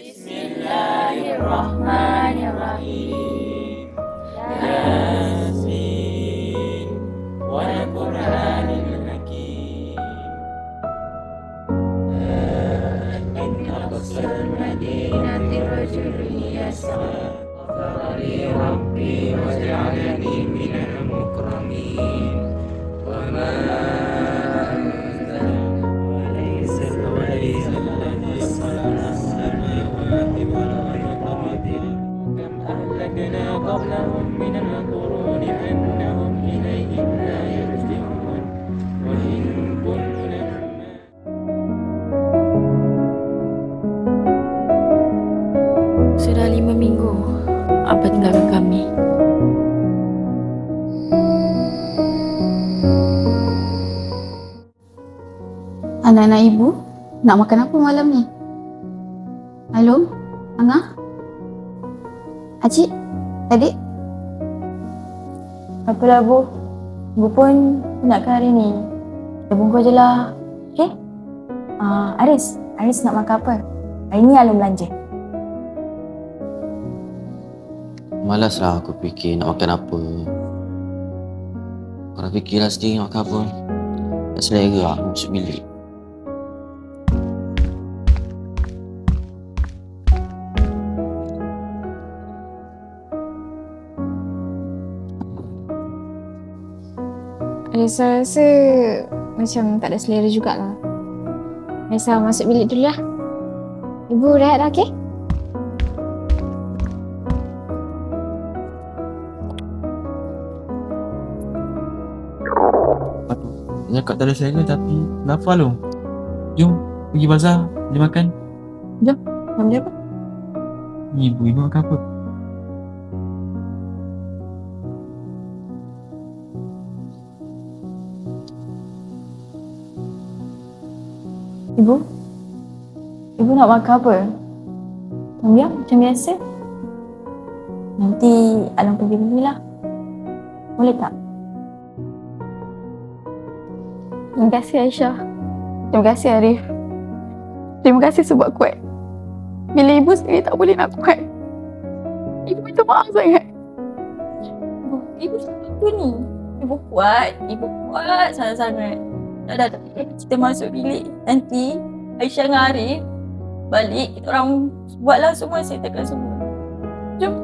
Bismillahirrahmanirrahim. Yasin wal Qur'anil Hakim. Inna aqsal madinati rajulun yas'a Faqari Rabbi waj'alani minal mukramin. Wa ma أهلكنا قبلهم من القرون أنهم إليهم لا يرجعون وإن كل لما Sudah 5 minggu Abah tinggalkan kami. Anak-anak ibu, nak makan apa malam ni? Halo? Angah? Acik? Adik? Apalah Bu, Bu pun nakkan hari ni. Kita bungkus je lah. Okay? Aris nak makan apa? Hari ni Alun belanja. Malas lah aku fikir nak makan apa. Korang fikirlah sendiri nak makan apa. Tak selera lah masuk bilik. Risa rasa macam tak ada selera jugalah. Risa masuk bilik dulu lah. Ibu rehat dah, okay? Cakap tak ada selera tapi lapar lu. Jom pergi bazar, beli makan. Nak beli apa? Ni ibu makan apa? Ibu? Ibu nak makan apa? Tom yum macam biasa? Nanti Alang pergi belilah. Boleh tak? Terima kasih Aisyah. Terima kasih Arif. Terima kasih sebab kuat. Bila ibu sendiri tak boleh nak kuat. Ibu minta maaf sangat. Ibu cakap apa ni? Ibu kuat sangat-sangat. Dah. Kita masuk bilik. Nanti Aisyah dengan Arif balik, kita orang buatlah semua, settlekan semua. Jom.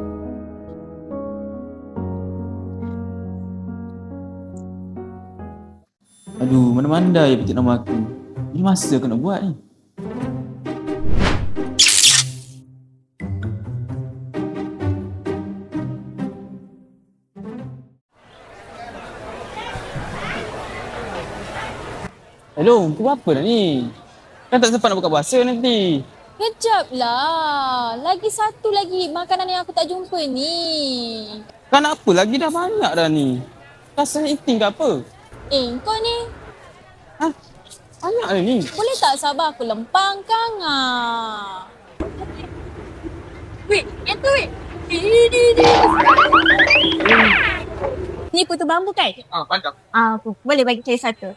Aduh, mana-mana yang petik nama aku. Ini masa aku nak buat ni. Hello, kau buat apa dah ni? Kan tak sempat nak buka puasa nanti. Kejap lah. Lagi satu lagi makanan yang aku tak jumpa ni. Kan apa lagi dah banyak dah ni. Rasanya eating ke apa? Kau ni Banyak dah ni. boleh tak sabar aku lempangkan Wait, yang tu wait. Ni putu bambu kan? Pandang. Aku boleh bagi saya satu.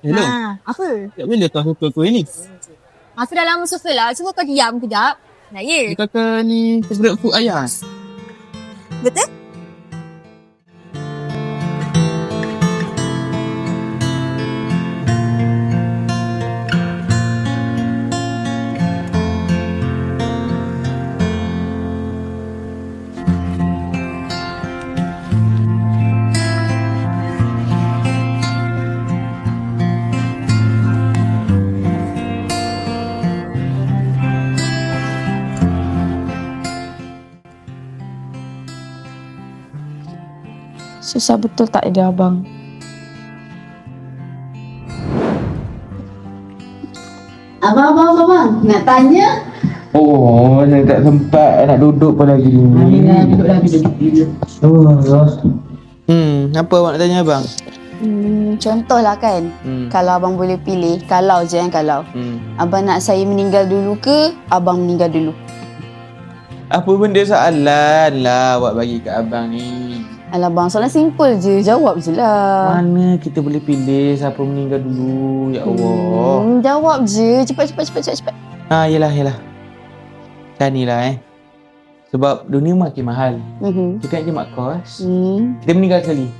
Hello. Apa? Tak boleh kau suka kuih ni. Aku dah lama suka lah. Cuba kau diam kejap. Nah, ya. Kakak ni favorite food ayah. Betul? Susah betul tak ada abang? Abang. Nak tanya? Oh, saya tak sempat nak duduk pun lagi ni. Duduk lagi. Apa awak nak tanya abang? Contohlah kan, kalau abang boleh pilih, kalau je kalau. Abang nak saya meninggal dulu ke, abang meninggal dulu? Apa benda soalan lah awak bagi kat abang ni? Alah bang, soalan simple je, jawab je lah. Mana kita boleh pilih siapa meninggal dulu, ya Allah. Jawab je, cepat. Yelah. Macam ni lah Sebab dunia makin mahal. Kita nak jimat kos. Kita meninggal sekali.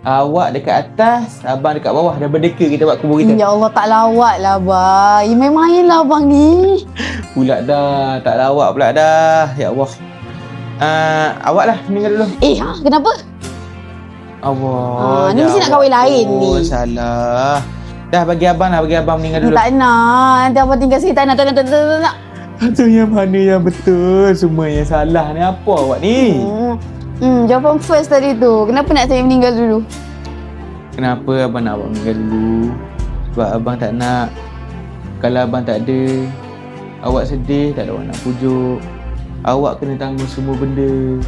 Awak dekat atas, abang dekat bawah. Dah berdeka kita buat kubur kita. Ya Allah, tak lawak lah abang. Ya main-main lah abang ni. Pula dah, tak lawak pula dah. Ya Allah. Awak lah meninggal dulu. Kenapa? Allah. Ni mesti nak kahwin lain ni. Salah. Dah bagi abang meninggal dulu. Tak nak. Nanti abang tinggal sini. Tak nak. Itu yang mana yang betul? Semua yang salah ni apa awak ni? Jawapan first tadi tu. Kenapa nak saya meninggal dulu? Kenapa abang nak awak meninggal dulu? Sebab abang tak nak. Kalau abang tak ada, awak sedih, tak ada orang nak pujuk. Awak kena tanggung semua benda.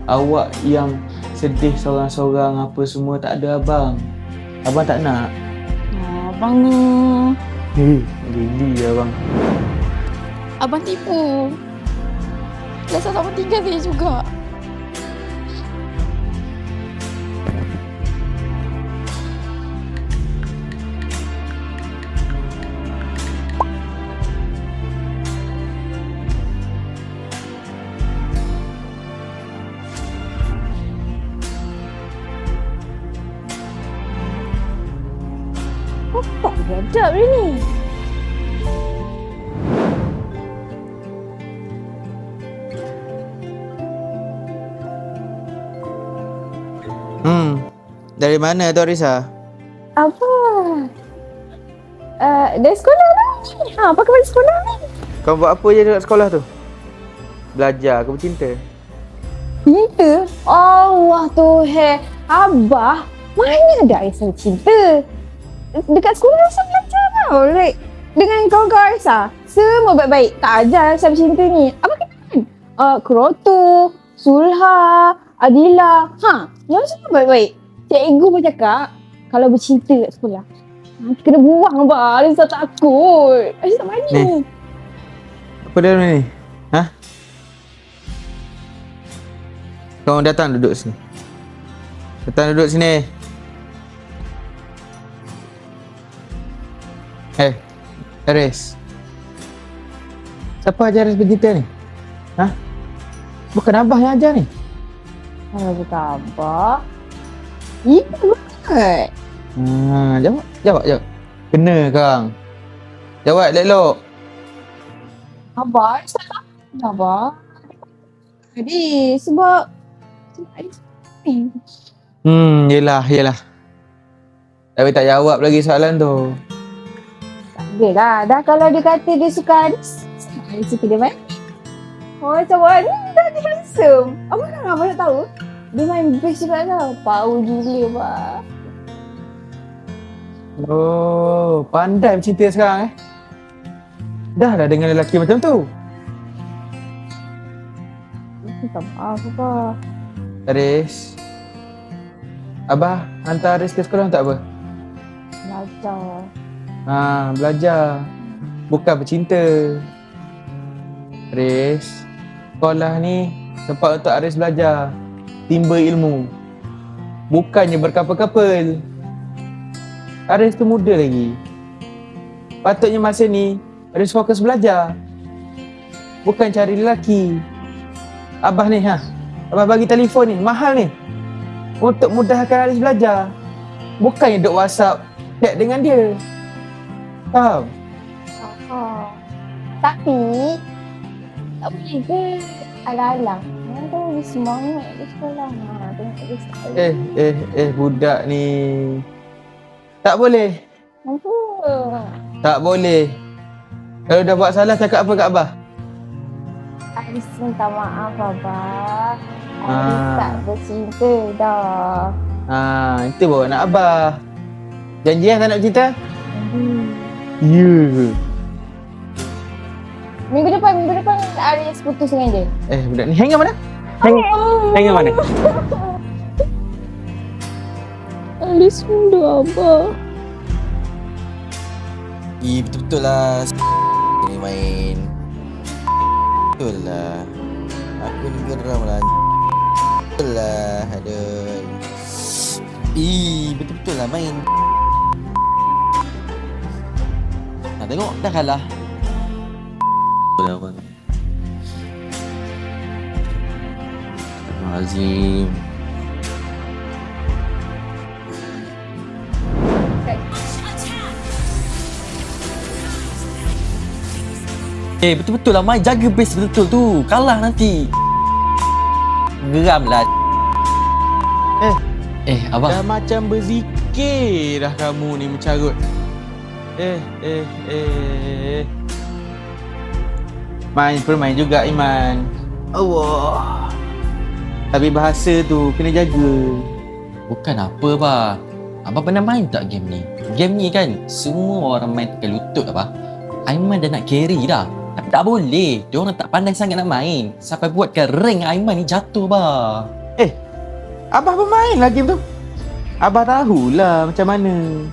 Awak yang sedih seorang-seorang apa semua, tak ada abang. Abang tak nak. Abang ni. Geli abang. Abang tipu. Biasa abang tinggal saya juga. Apa biadab dia ni? Dari mana tu Arisa? Apa? Dari sekolah lah. Apa kau balik sekolah ni? Kau buat apa je dekat sekolah tu? Belajar ke bercinta? Cinta? Allah Tuhan. Abah, mana ada Aisyah cinta? Dekat sekolah Aisyah belajar tau. Like, dengan kawan-kawan Aisyah, semua baik-baik. Tak ajar Aisyah bercinta ni. Abah kenal kan? Keroto, Sulha, Adila. Yang semua baik-baik. Cikgu pun cakap, kalau bercinta kat sekolah, kena buang abah. Aisyah takut. Aisyah tak berani. Ni. Apa dia ni? Kau datang duduk sini. Datang duduk sini. Aris. Siapa ajar Aris bercinta ni? Bukan abah yang ajar ni. Bukan abah. Itu bukan. Jawab. Kena kang. Jawab elok. Abah, saya tak tahu abah. Jadi sebab ni. Yelah. Tapi tak jawab lagi soalan tu. Tak ada lah. Dah kalau dia kata dia suka Aris, Aris suka dia balik. Macam mana dah dia handsome. Abah kan abah nak tahu. Dia main best juga tau. Power gila abah. Oh, pandai bercinta sekarang Dah dengan lelaki macam tu. Minta maaf abah. Aris. Abah hantar Aris ke sekolah tak apa? Belajar. Belajar. Bukan bercinta. Aris, sekolah ni tempat untuk Aris belajar. Timba ilmu. Bukannya berkapal-kapal. Aris tu muda lagi. Patutnya masa ni Aris fokus belajar. Bukan cari lelaki. Abah ni Abah bagi telefon ni, mahal ni. Untuk mudahkan Aris belajar. Bukannya duk WhatsApp chat dengan dia. Faham? Tapi tak boleh ke alang-alang. Nanti dia semangat di sekolah. Tengok dia sekali. Budak ni. Tak boleh. Apa? Tak boleh. Kalau dah buat salah, cakap apa kat Abah? Aris minta maaf abah. Aris tak bercinta dah. Itu baru nak Abah. Janji tak nak bercinta? Ya. Minggu depan Aris putus dengan dia. Budak ni hang mana? Hang mana? Alis muda abah. Betul-betul lah. Ni main. Betul lah. Aku ni geram lah. Betul lah. Aduh. Betul-betul lah main. Tengok dah kalah. Betul lah abang. Astaghfirullahalazim. Betul-betul lah Mai, jaga base betul tu. Kalah nanti. Geram lah. Abang. Dah macam berzikir dah kamu ni mencarut. Main permain juga Iman. Allah. Tapi bahasa tu kena jaga. Bukan apa bah. Abang pernah main tak game ni? Game ni kan semua orang main tekan lutut apa. Aiman dah nak carry dah. Tapi tak boleh. Diorang tak pandai sangat nak main. Sampai buatkan rank Aiman ni jatuh bah. Abah bermain lah game tu. Abah tahulah macam mana.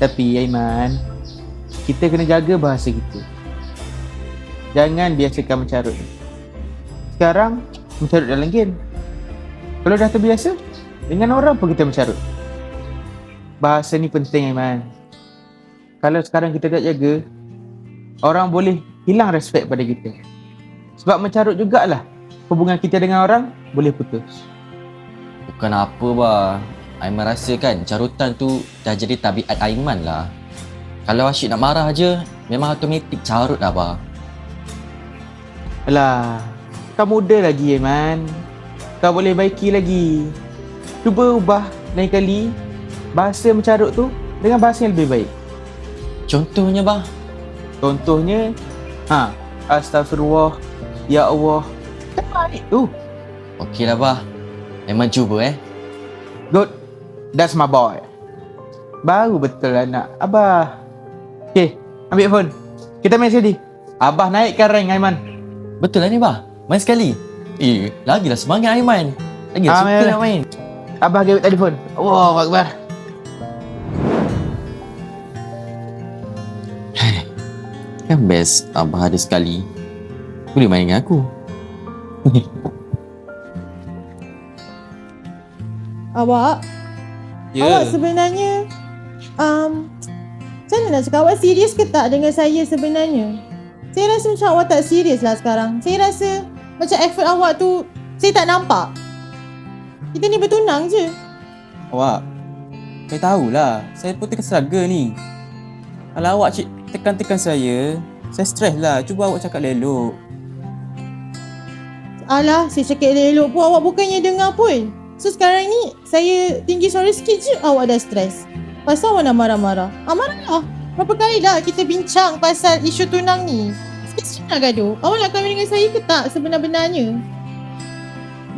Tapi Aiman, kita kena jaga bahasa kita. Jangan biasakan mencarut. Sekarang mencarut dalam game. Kalau dah terbiasa, dengan orang pun kita mencarut. Bahasa ni penting Aiman. Kalau sekarang kita tak jaga, orang boleh hilang respect pada kita. Sebab mencarut jugalah hubungan kita dengan orang boleh putus. Bukan apa bah. Aiman rasa kan carutan tu dah jadi tabiat Aiman lah. Kalau asyik nak marah je, memang automatik carut dah bah. Alah, kau muda lagi Aiman. Kau boleh baiki lagi. Cuba ubah lain kali bahasa mencarut tu dengan bahasa yang lebih baik. Contohnya bah. Contohnya, astagfirullah, ya Allah. Kan baik tu. Okey lah bah. Memang cuba Good. That's my boy. Baru betul anak Abah. Okay, ambil phone. Kita main sekali. Abah naikkan rank Aiman. Betul lah ni bah. Main sekali. Lagilah semangat Aiman. Lagi suka nak main. Abah ambil telefon. Allahu Akbar. Kan best Abah ada sekali boleh main dengan aku. Awak sebenarnya macam mana nak cakap, awak serius ke tak dengan saya sebenarnya? Saya rasa macam awak tak serius lah sekarang. Saya rasa macam effort awak tu saya tak nampak. Kita ni bertunang je. Awak, saya tahulah. Saya pun tengah struggle ni. Kalau awak cik tekan-tekan saya stres lah. Cuba awak cakap elok. Alah, saya cakap elok pun awak bukannya dengar pun. So sekarang ni saya tinggi suara sikit je awak dah stres. Pasal awak nak marah-marah. Marah. Berapa kali dah kita bincang pasal isu tunang ni. Sikit-sikit nak gaduh. Awak nak kahwin dengan saya ke tak sebenar-benarnya?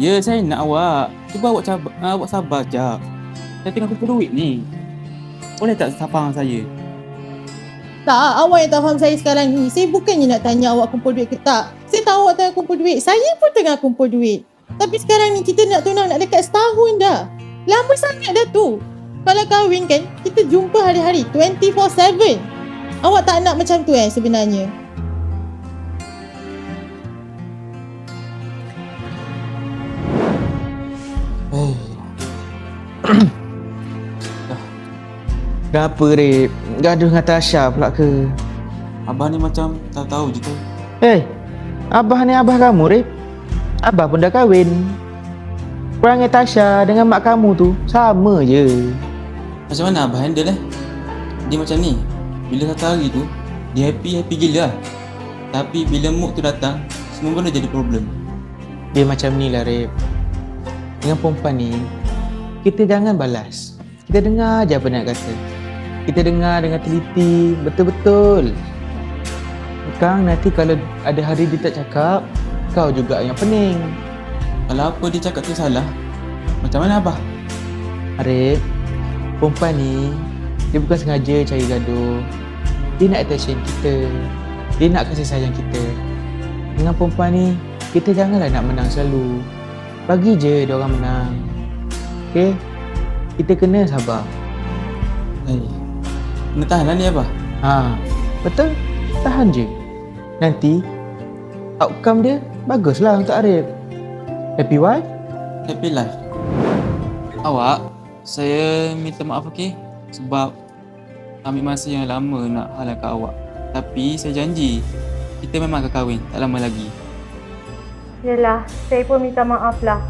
Ya, saya nak awak. Cuba awak sabar jap. Saya tengah kumpul duit ni. Boleh tak faham saya? Tak, awak yang tak faham saya sekarang ni. Saya bukannya nak tanya awak kumpul duit ke tak. Saya tahu awak tengah kumpul duit. Saya pun tengah kumpul duit. Tapi sekarang ni kita nak tunang nak dekat setahun dah. Lama sangat dah tu. Kalau kahwin kan, kita jumpa hari-hari 24/7. Awak tak nak macam tu sebenarnya? Kenapa Rip? Gaduh dengan Tasha pula ke? Abah ni macam tak tahu je tu. Abah ni abah kamu Rip. Abah pun dah kahwin. Perangai Tasha dengan mak kamu tu sama je. Macam mana abah handle Dia macam ni. Bila satu hari tu, dia happy gila lah. Tapi bila mood tu datang, semua benda jadi problem. Dia macam ni lah Rip. Dengan perempuan ni, kita jangan balas. Kita dengar je apa nak kata. Kita dengar dengan teliti, betul-betul. Kang nanti kalau ada hari dia tak cakap, kau juga yang pening. Kalau apa dia cakap tu salah, macam mana abah? Arif, perempuan ni, dia bukan sengaja cari gaduh. Dia nak attention kita. Dia nak kasih sayang kita. Dengan perempuan ni, kita janganlah nak menang selalu. Bagi je dia orang menang. Okay? Kita kena sabar. Kena tahan lah ni abah. Betul. Tahan je. Nanti, outcome dia baguslah untuk Arif. Happy wife? Happy life. Awak, saya minta maaf okey? Sebab ambil masa yang lama nak halangkan awak. Tapi saya janji, kita memang akan kahwin tak lama lagi. Yelah, saya pun minta maaf lah.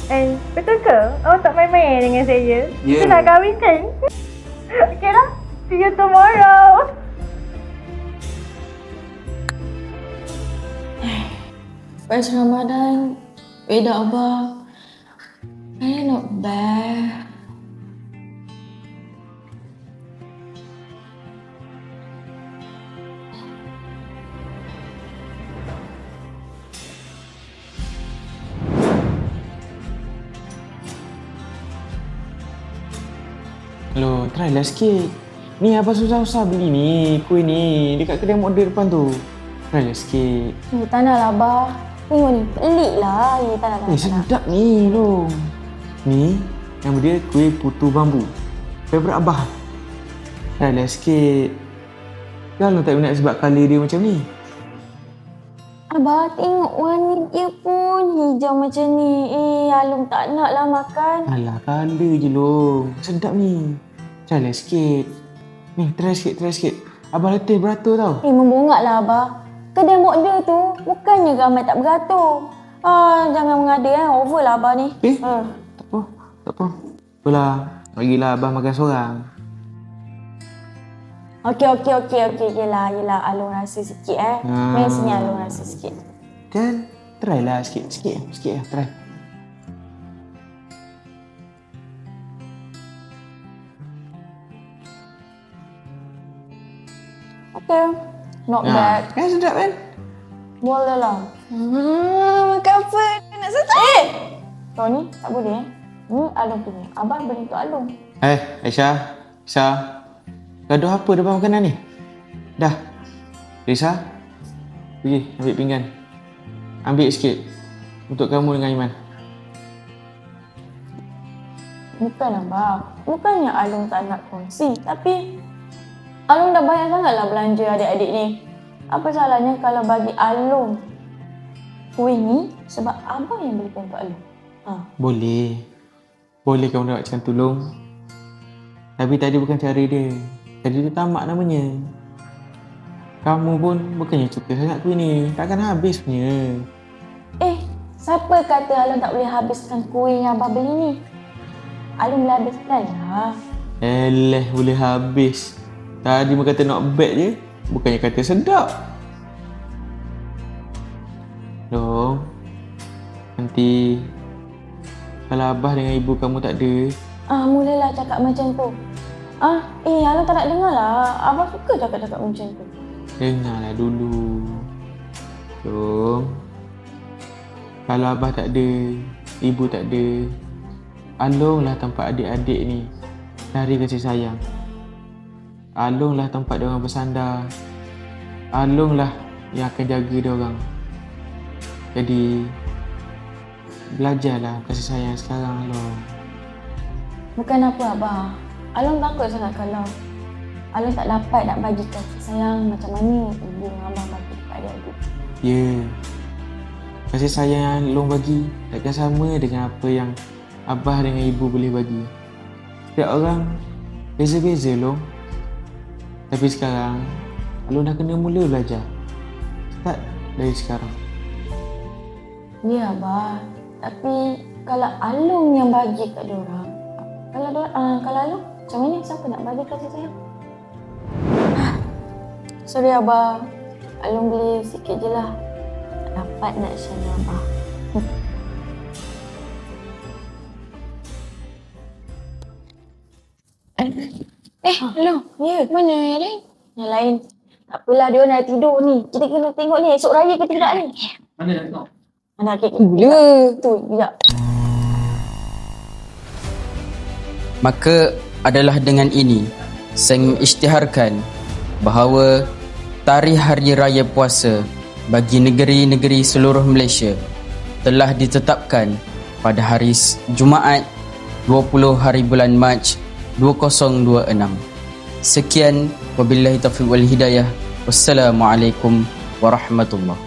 And betul ke awak tak main-main dengan saya? Ya. Kita nak kahwin kan? Okay lah, see you tomorrow. Pas Ramadan, weda Abah. I not bad. Loh, try lah sikit. Ni abang susah-susah beli ni, kuih ni. Dekat kedai model depan tu. Try lah sikit. Tak nak lah, Abah. Tengok ni, pelik lah. Tak nak, tak nak. Sedap ni, Long. Ni, nama dia kuih putu bambu. Favourite abah. Try lah sikit. Kalau tak minat sebab colour dia macam ni. Abah, tengok warna dia pun hijau macam ni. Alung tak nak lah makan. Alah, colour je, Long. Sedap ni. Try lah sikit. Ni, try sikit. Abah letih beratur tau. Membongak lah, Abah. Kedai model tu bukannya ramai tak beratur. Jangan mengada over lah Abah ni. Tak apa. Apalah, bagilah abah makan seorang. Okey. Yelah, Alung rasa sikit Main sini Alung rasa sikit. Kan? Try lah sikit lah, try. Okay, not bad. Kan sedap kan? Boleh lah. Makan apa? Nak satu? Kau ni tak boleh Ni Alung punya. Abah beli untuk Alung. Aisyah. Gaduh apa depan makanan ni? Dah. Risa, pergi ambil pinggan. Ambil sikit. Untuk kamu dengan Iman. Bukan Abah. Bukannya Alung tak nak kongsi. Tapi Alung dah banyak sangatlah belanja adik-adik ni. Apa salahnya kalau bagi Alung kuih ni sebab Abah yang belikan untuk Alung? Boleh kamu nak macam tu, Long. Tapi tadi bukan cara dia. Tadi tu tamak namanya. Kamu pun bukannya suka sangat kuih ni. Takkan habis punya. Siapa kata Alung tak boleh habiskan kuih yang Abah beli ni? Alung boleh habiskan lah. Boleh habis. Tadi mu kata not bad je. Bukannya kata sedap. Long, nanti kalau abah dengan ibu kamu tak ada. Mulalah cakap macam tu. Alung tak nak dengar lah. Abah suka cakap-cakap macam tu. Dengarlah dulu. Long, kalau abah tak ada, ibu tak ada, Alunglah tempat adik-adik ni cari kasih sayang. Alunglah tempat diorang bersandar. Alunglah yang akan jaga diorang. Jadi belajarlah kasih sayang sekarang, Long. Bukan apa Abah. Alung takut sangat kalau Alung tak dapat nak bagi kasih sayang macam mana ibu dan abah bagi kepada adik-adik. Ya. Kasih sayang yang Long bagi takkan sama dengan apa yang abah dengan ibu boleh bagi. Setiap orang beza-beza, Long. Tapi sekarang Alung dah kena mula belajar. Start dari sekarang. Ya Abah. Tapi kalau Alung yang bagi kat diorang, kalau Alung macam mana? Siapa nak bagi kasih sayang? Sorry Abah. Alung beli sikit je lah. Tak dapat nak share dengan Abah. Hello. Ya. Mana yang lain? Yang lain. Tak apalah, dia dah tidur ni. Kita kena tengok ni esok raya ke tidak ni. Mana nak tengok? Mana kek? Tu, sekejap. Maka adalah dengan ini saya mengisytiharkan bahawa tarikh Hari Raya Puasa bagi negeri-negeri seluruh Malaysia telah ditetapkan pada hari Jumaat 20 hari bulan Mac 2026. Sekian, wabillahi taufiq wal hidayah. Wassalamualaikum warahmatullahi.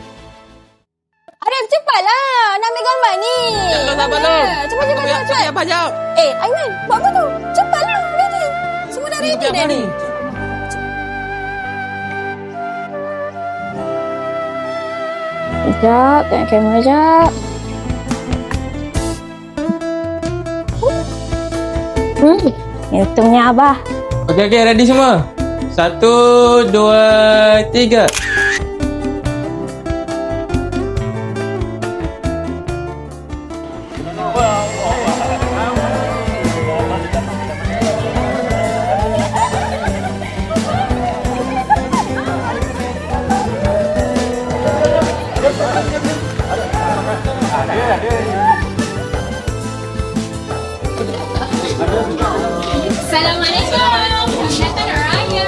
Arif, cepatlah. Nak ambil gambar ni. Sabar. Cepat. Aiman, buat apa tu? Cepatlah. Ready. Semua dah ready dah ni. Sekejap, tengok kamera sekejap. Hitungnya Abah. Okey, ready semua? 1, 2, 3. Assalamualaikum. Datang raya.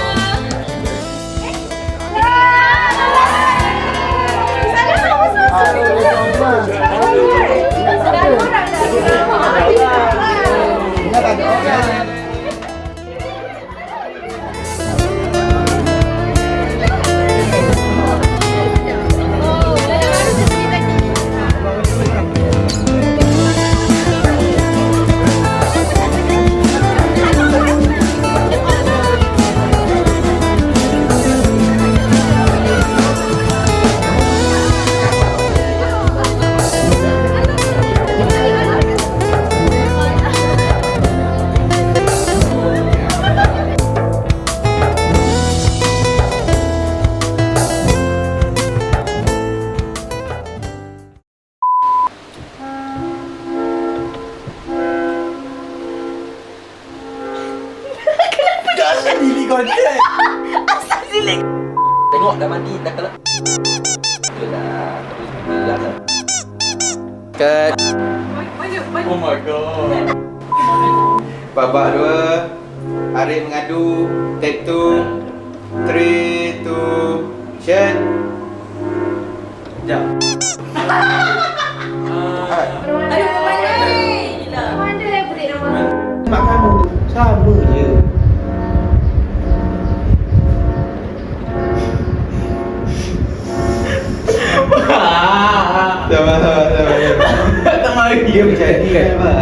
Tengok dah mandi, dah kelak. Cut. Oh my god. Babak 2. Arif mengadu. Take 2. 3, 2, action. Sekejap. Mak kamu sama je. Sabar. Tak mari dia berjadi kan, Pak.